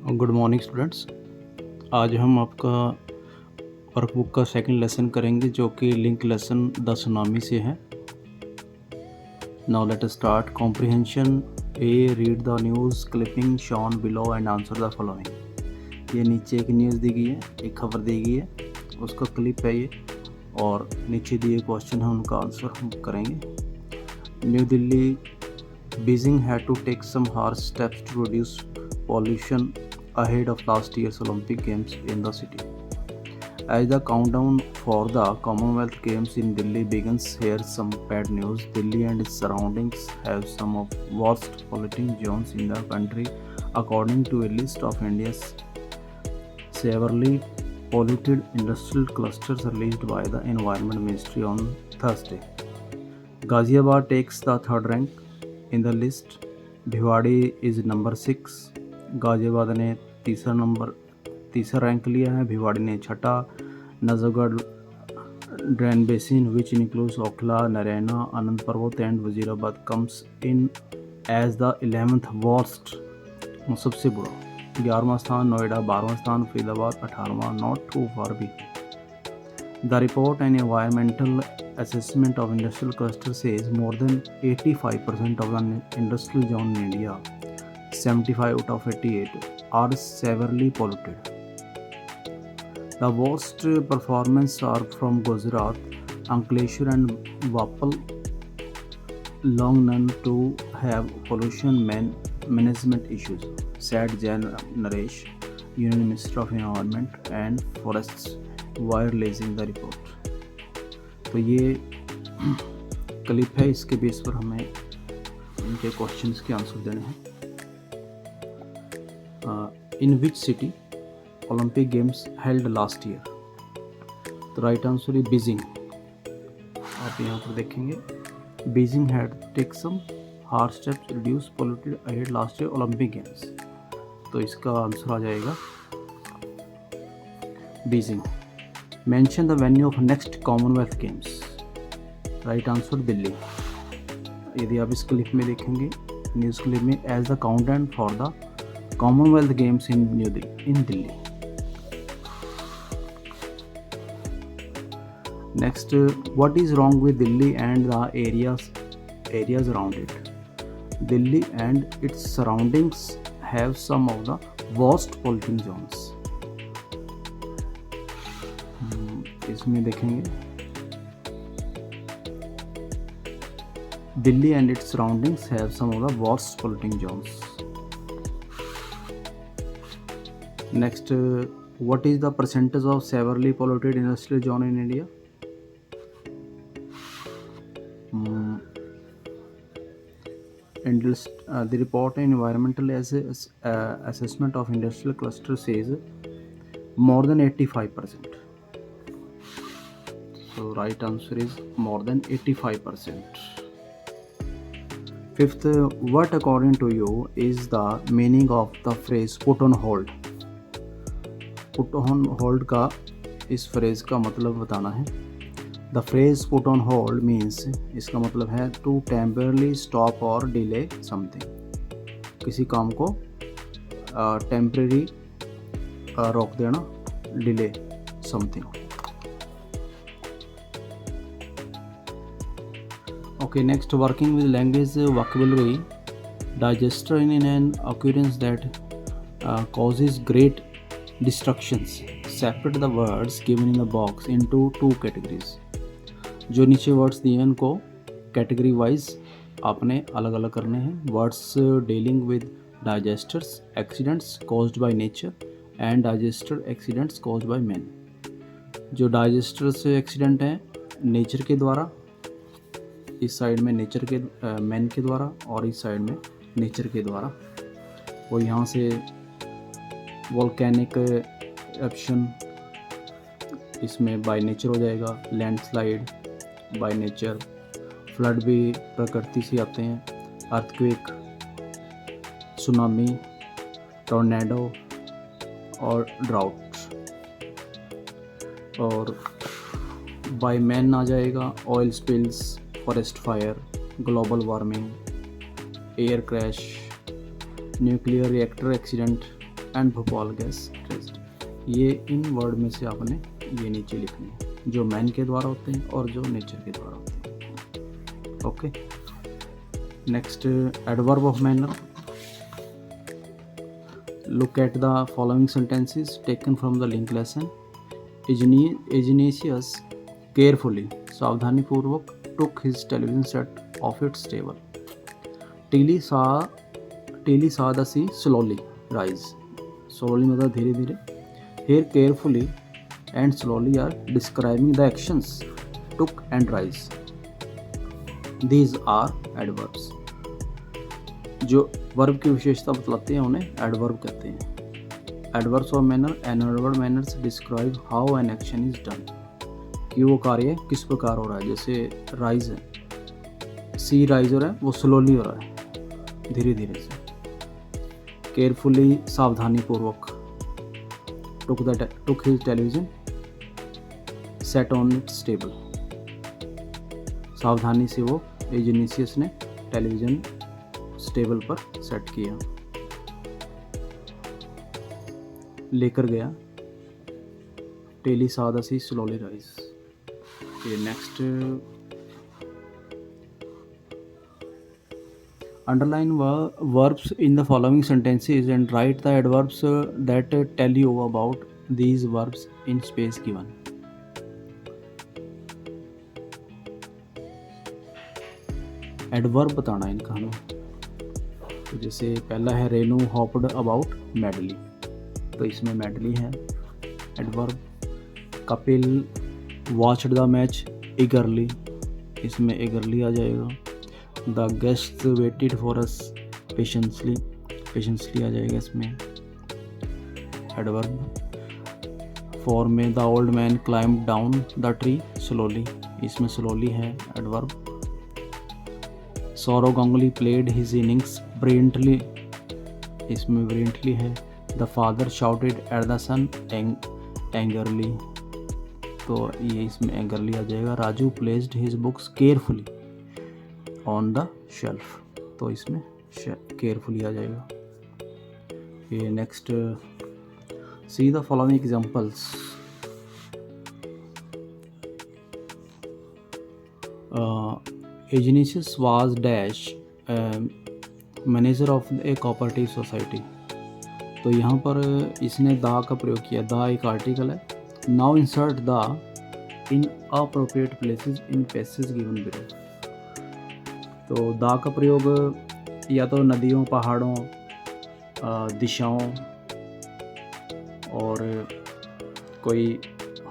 Good morning students. आज हम आपका वर्कबुक का सेकंड लेसन करेंगे जो कि लिंक लेसन द सुनामी से है। Now let us start. Comprehension A, read the news clipping shown below and answer the following. ये नीचे एक न्यूज़ दी गई है, एक खबर दी गई है, उसका क्लिप है ये, और नीचे दिए क्वेश्चन है, उनका आंसर हम करेंगे। New Delhi, Beijing had to take some harsh steps to reduce pollution ahead of last year's Olympic Games in the city. As the countdown for the Commonwealth Games in Delhi begins, here's some bad news. Delhi and its surroundings have some of worst polluting zones in the country, according to a list of India's severely polluted industrial clusters released by the Environment Ministry on Thursday. Ghaziabad takes the third rank in the list. Bhiwadi is number 6। Ghaziabad ने तीसरा rank लिया है, भिवाड़ी ने छठा। Najafgarh drain basin which includes Okhla, Narayana, Anand Parbat and Wazirabad comes in as the 11th worst, सबसे बुरा। 11वां स्थान नोएडा, 12वां स्थान फरीदाबाद, 18वां not too far be. The report and environmental assessment of industrial cluster says more than 85% of the industrial zone in India, 75 out of 88, are severely polluted. The worst performance are from Gujarat, Ankleshwar and Vapal, long known to have pollution management issues, said Jain Naresh, Union Minister of Environment and Forests, wire releasing the report. तो ये clip है, इसके base पर हमें इनके questions के answer देने हैं। In which city Olympic games held last year? तो राइट आंसर इज बीजिंग। आप यहाँ पर देखेंगे, Beijing had take some hard steps reduce polluted ahead last year Olympic games. तो इसका आंसर आ जाएगा Beijing. Mention the venue of next Commonwealth Games. Right answer Delhi. यदि आप इस क्लिप में देखेंगे, न्यूज़ क्लिप में, as the countdown for the Commonwealth games in Delhi. Next, what is wrong with Delhi and the areas around it? Delhi and its surroundings have some of the worst polluting zones. इसमें देखेंगे, Delhi and its surroundings have some of the worst polluting zones. Next, what is the percentage of severely polluted industrial zone in India? The report on environmental assessment of industrial cluster says more than 85%. So right answer is more than 85%. Fifth, what according to you is the meaning of the phrase put on hold? Put on hold का इस phrase का मतलब बताना है। The phrase put on hold means, इसका मतलब है to temporarily stop or delay something। किसी काम को temporary रोक देना, delay something। Okay, next, working with language vocabulary, digester in an occurrence that causes great distractions. Separate the words given in the box into two categories. जो नीचे words दिए हैं उनको कैटेगरी वाइज आपने अलग अलग करने हैं। Words dealing with digesters accidents caused by nature and digester accidents caused by man. जो डाइजेस्टर से एक्सीडेंट हैं नेचर के द्वारा, इस साइड में नेचर के मैन के द्वारा, और इस साइड में नेचर के द्वारा। वो यहाँ से वोल्केनिक एरप्शन, इसमें बाय नेचर हो जाएगा। लैंडस्लाइड बाय नेचर, फ्लड भी प्रकृति से आते हैं। अर्थक्वेक, सुनामी, टॉर्नेडो और ड्राउट। और बाय मैन आ जाएगा oil spills, forest fire, global warming, air crash, nuclear reactor accident, and Bhopal gas trace. ये इन वर्ड में से आपने ये नीचे लिखने हैं, जो मैन के द्वारा होते हैं और जो नेचर के द्वारा होते हैं। Okay, next adverb of manner. Look at the following sentences taken from the link lesson. Ignatius carefully, सावधानी पूर्वक, took his television set of its table. Tilly saw the sea slowly rise। slowly मतलब धीरे धीरे। Here carefully and slowly are describing the actions took and rise। These are adverbs। जो verb की विशेषता बतलाते हैं उन्हें एडवर्ब कहते हैं। Adverbs of manner, an adverb manners describe how an action is done, कि वो कार्य किस प्रकार हो रहा है। जैसे राइज है, सी राइज हो रहा है, वो स्लोली हो रहा है, धीरे धीरे से। केयरफुली सावधानी पूर्वक, took his television set on it's table, सावधानी से वो इग्नेशियस ने टेलीविजन टेबल पर सेट किया, लेकर गया। टेली saw the sea slowly rise। ये next, underline verbs in the following sentences and write the adverbs that tell you about these verbs in space given। Adverb बताना इनका हमें। तो जैसे पहला है रेनू हॉप्ड अबाउट मैडली, तो इसमें मैडली है adverb. Kapil watched the match eagerly, इसमें ईगरली आ जाएगा। The guest waited for us patiently, patiently आ जाएगा इसमें एडवर्ब। फॉर में the old man climb down the tree slowly, इसमें स्लोली है adverb. Saurav Ganguly played his innings brilliantly, इसमें ब्रिलियंटली है। The father shouted at the son angrily, तो ये इसमें एंगरली आ जाएगा। Raju placed his books carefully on the shelf, तो इसमें केयरफुली आ जाएगा। ये next, see the following examples. Ignatius was dash manager of A cooperative society, तो यहाँ पर इसने द का प्रयोग किया। द एक आर्टिकल है। Now insert the in appropriate places in passage given below, तो द का प्रयोग या तो नदियों, पहाड़ों, दिशाओं, और कोई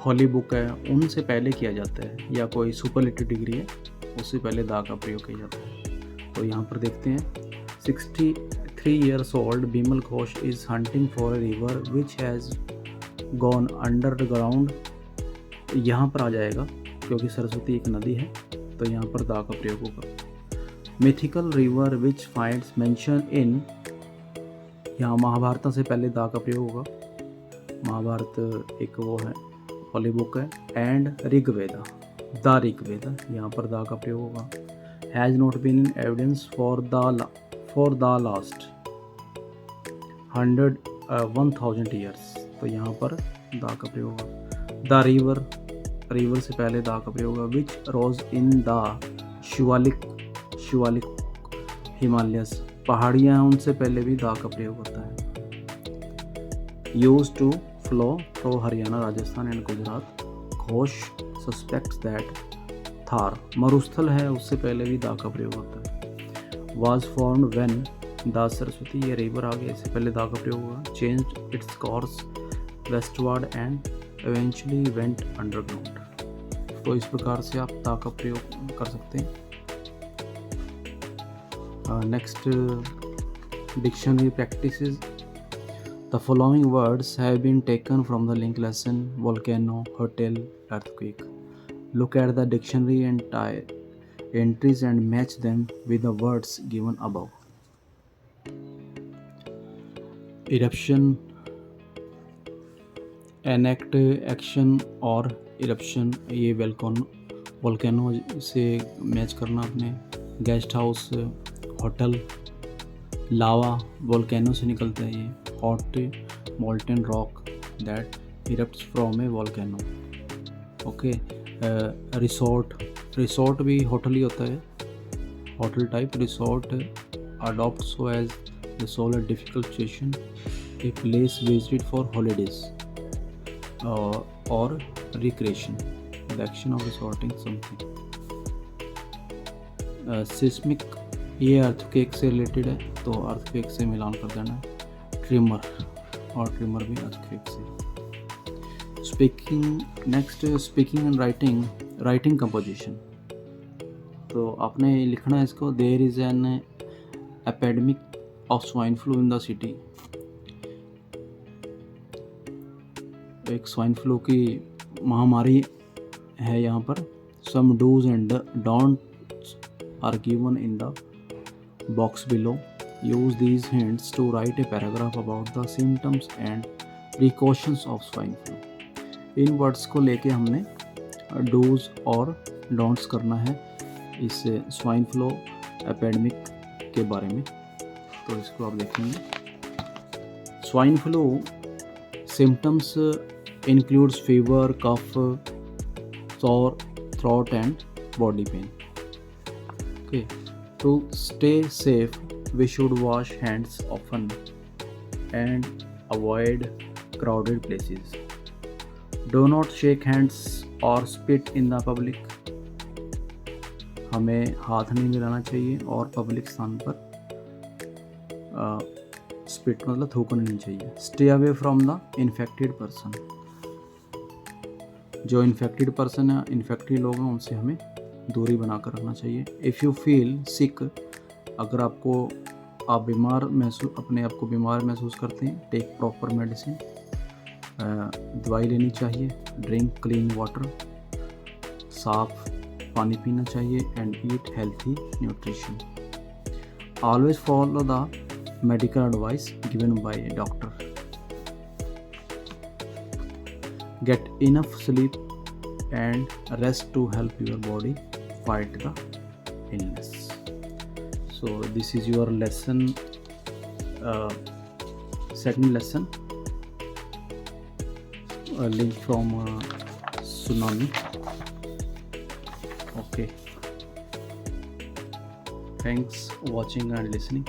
हॉली बुक है उनसे पहले किया जाता है, या कोई सुपरलेटिव डिग्री है उससे पहले द का प्रयोग किया जाता है। तो यहाँ पर देखते हैं 63 years old Bimal Ghosh is hunting for a river which has gone underground, यहाँ पर आ जाएगा क्योंकि सरस्वती एक नदी है, तो यहाँ पर द का प्रयोग होगा। Mythical river which finds mention in, यहाँ महाभारत से पहले द का प्रयोग होगा। महाभारत एक वो है हॉली बुक है। एंड ऋग्वेदा, द ऋग्वेदा, यहाँ पर द का प्रयोग होगा। Has not been in evidence for the last 1000 years, तो यहाँ पर द का प्रयोग होगा। द रिवर, रिवर से पहले द का प्रयोग होगा। विच रोज इन द शिवालिक हिमालयस, पहाड़ियाँ हैं उनसे पहले भी द का प्रयोग होता है। Used to flow through Haryana, Rajasthan and Gujarat. Ghosh suspects that Thar, मरुस्थल है उससे पहले भी द का प्रयोग होता है। Was formed when the Saraswati, ये रिवर आ गया, इससे पहले द का प्रयोग हुआ। Changed its course westward and eventually went underground, तो इस प्रकार से आप द का प्रयोग कर सकते हैं। Next, dictionary practices. The following words have been taken from the link lesson volcano, hotel, earthquake. Look at the dictionary and tie entries and match them with the words given above. Eruption, enact, action और eruption, ये volcano से match करना अपने। Guest house, hotel, लावा volcano से निकलता है ये। hot molten rock that erupts from a volcano. Okay, resort भी होटल ही होता है, hotel type resort adopts so as the solve a difficult situation, a place visited for holidays or recreation, the action of resorting something. Seismic ये earthquake से related है, तो earthquake से मिलान कर देना है। ट्रिमर, और ट्रिमर भी अर्थक्वेक से। स्पीकिंग एंड राइटिंग कंपोजिशन, तो आपने लिखना है इसको, there is an epidemic of swine flu in the city. एक स्वाइन फ्लू की महामारी है यहाँ पर। Some dos and don'ts are given in the box below. Use these hints to write a paragraph about the symptoms and precautions of swine flu. In words को लेके हमने dos और डोंट्स करना है इस स्वाइन फ्लू एपिडेमिक के बारे में। तो इसको आप देखेंगे। Swine flu symptoms includes fever, cough, sore throat and body pain. Okay, to stay safe, we should wash hands often and avoid crowded places. Do not shake hands or spit in the public. हमें हाथ नहीं मिलाना चाहिए और public स्थान पर spit मतलब थूकना नहीं चाहिए। Stay away from the infected person. जो इन्फेक्टेड पर्सन है, इन्फेक्टेड लोग हैं, उनसे हमें दूरी बनाकर रखना चाहिए। इफ़ यू फील सिक, अगर आप बीमार अपने आप को बीमार महसूस करते हैं, टेक प्रॉपर मेडिसिन, दवाई लेनी चाहिए। ड्रिंक क्लीन वाटर, साफ पानी पीना चाहिए। And eat healthy nutrition. Always follow the medical advice given by A doctor. Get enough sleep and rest to help your body fight the illness. So this is your lesson, second lesson, a link from Tsunami. Okay, thanks watching and listening.